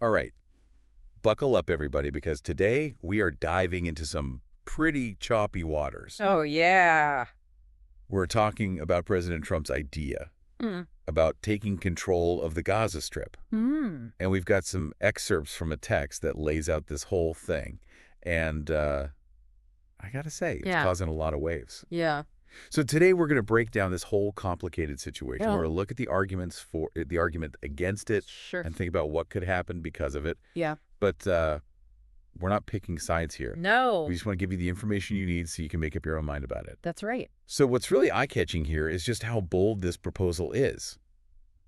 All right, buckle up, everybody, because today we are diving into some pretty choppy waters. Oh, yeah. We're talking about President Trump's idea Mm. about taking control of the Gaza Strip. Mm. And we've got some excerpts from a text that lays out this whole thing. And I got to say, it's Yeah. causing a lot of waves. Yeah. So today we're going to break down this whole complicated situation. Yeah. We're going to look at the arguments for the argument against it Sure. and think about what could happen because of it. Yeah. But we're not picking sides here. No. We just want to give you the information you need so you can make up your own mind about it. That's right. So what's really eye-catching here is just how bold this proposal is.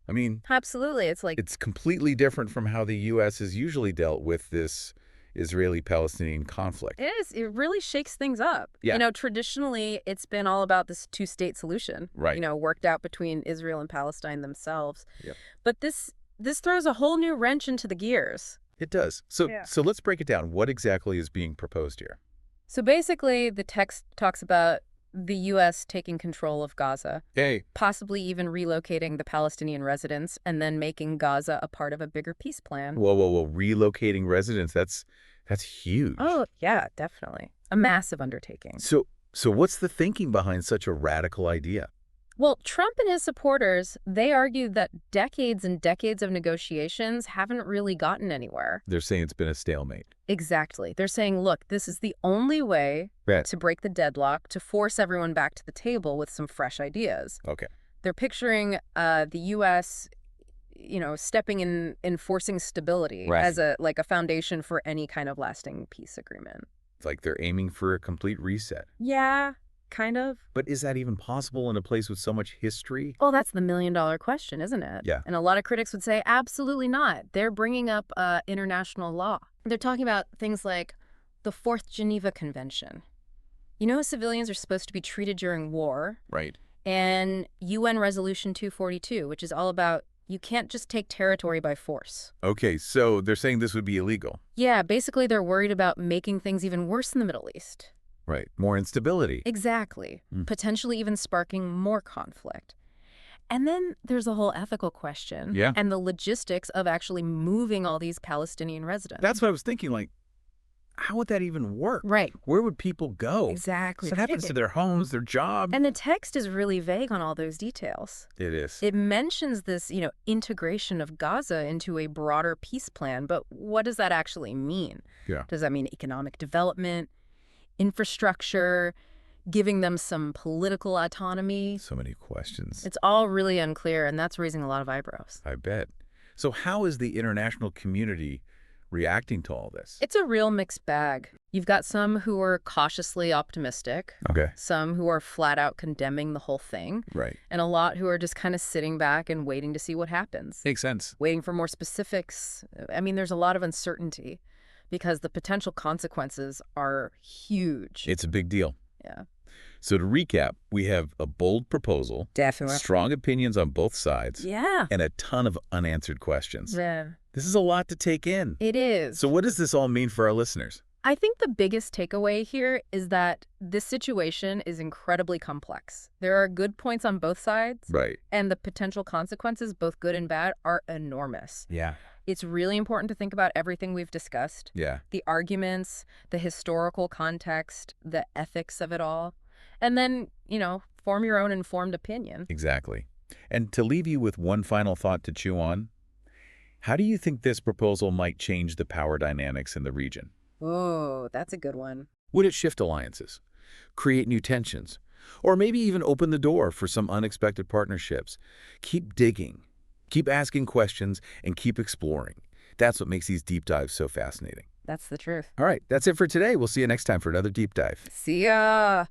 I mean, Absolutely. It's like, it's completely different from how the U.S. has usually dealt with this Israeli-Palestinian conflict. it is. It really shakes things up. Yeah. Traditionally, it's been all about this two-state solution. Right. Worked out between Israel and Palestine themselves. Yep. But this throws a whole new wrench into the gears. It does. So, Yeah. so let's break it down. What exactly is being proposed here? So basically, the text talks about the U.S. taking control of Gaza, Hey. possibly even relocating the Palestinian residents, and then making Gaza a part of a bigger peace plan. Whoa. Relocating residents, that's huge. Oh, yeah, definitely. A massive undertaking. So what's the thinking behind such a radical idea? Well, Trump and his supporters, they argued that decades and decades of negotiations haven't really gotten anywhere. They're saying it's been a stalemate. Exactly. They're saying, look, this is the only way Right. to break the deadlock, to force everyone back to the table with some fresh ideas. Okay. They're picturing the U.S., stepping in, enforcing stability Right. as a foundation for any kind of lasting peace agreement. It's like they're aiming for a complete reset. Yeah, kind of. But is that even possible in a place with so much history? Well, that's the million-dollar question, isn't it? Yeah. And a lot of critics would say, absolutely not. They're bringing up international law. They're talking about things like the Fourth Geneva Convention. Civilians are supposed to be treated during war, Right. and UN Resolution 242, which is all about you can't just take territory by force. Okay, so they're saying this would be illegal. Yeah, basically they're worried about making things even worse in the Middle East. Right. More instability. Exactly. Mm. Potentially even sparking more conflict. And then there's a whole ethical question. Yeah. And the logistics of actually moving all these Palestinian residents. That's what I was thinking, like, how would that even work? Right. Where would people go? Exactly. So what happens to their homes, their jobs? And the text is really vague on all those details. It is. It mentions this, integration of Gaza into a broader peace plan, but what does that actually mean? Yeah. Does that mean economic development, infrastructure, giving them some political autonomy? So many questions. It's all really unclear, and that's raising a lot of eyebrows. I bet. So how is the international community reacting to all this? It's a real mixed bag. You've got some who are cautiously optimistic, Okay. some who are flat out condemning the whole thing, Right. and a lot who are just kind of sitting back and waiting to see what happens, Makes sense. waiting for more specifics. I mean, there's a lot of uncertainty because the potential consequences are huge. It's a big deal. Yeah. So to recap, we have a bold proposal, Definitely. strong opinions on both sides, Yeah. and a ton of unanswered questions. Yeah. This is a lot to take in. It is. So what does this all mean for our listeners? I think the biggest takeaway here is that this situation is incredibly complex. There are good points on both sides, Right. and the potential consequences, both good and bad, are enormous. Yeah. It's really important to think about everything we've discussed, Yeah. the arguments, the historical context, the ethics of it all, and then, form your own informed opinion. Exactly. And to leave you with one final thought to chew on, how do you think this proposal might change the power dynamics in the region? Oh, that's a good one. Would it shift alliances, create new tensions, or maybe even open the door for some unexpected partnerships? Keep digging, keep asking questions, and keep exploring. That's what makes these deep dives so fascinating. That's the truth. All right, that's it for today. We'll see you next time for another deep dive. See ya!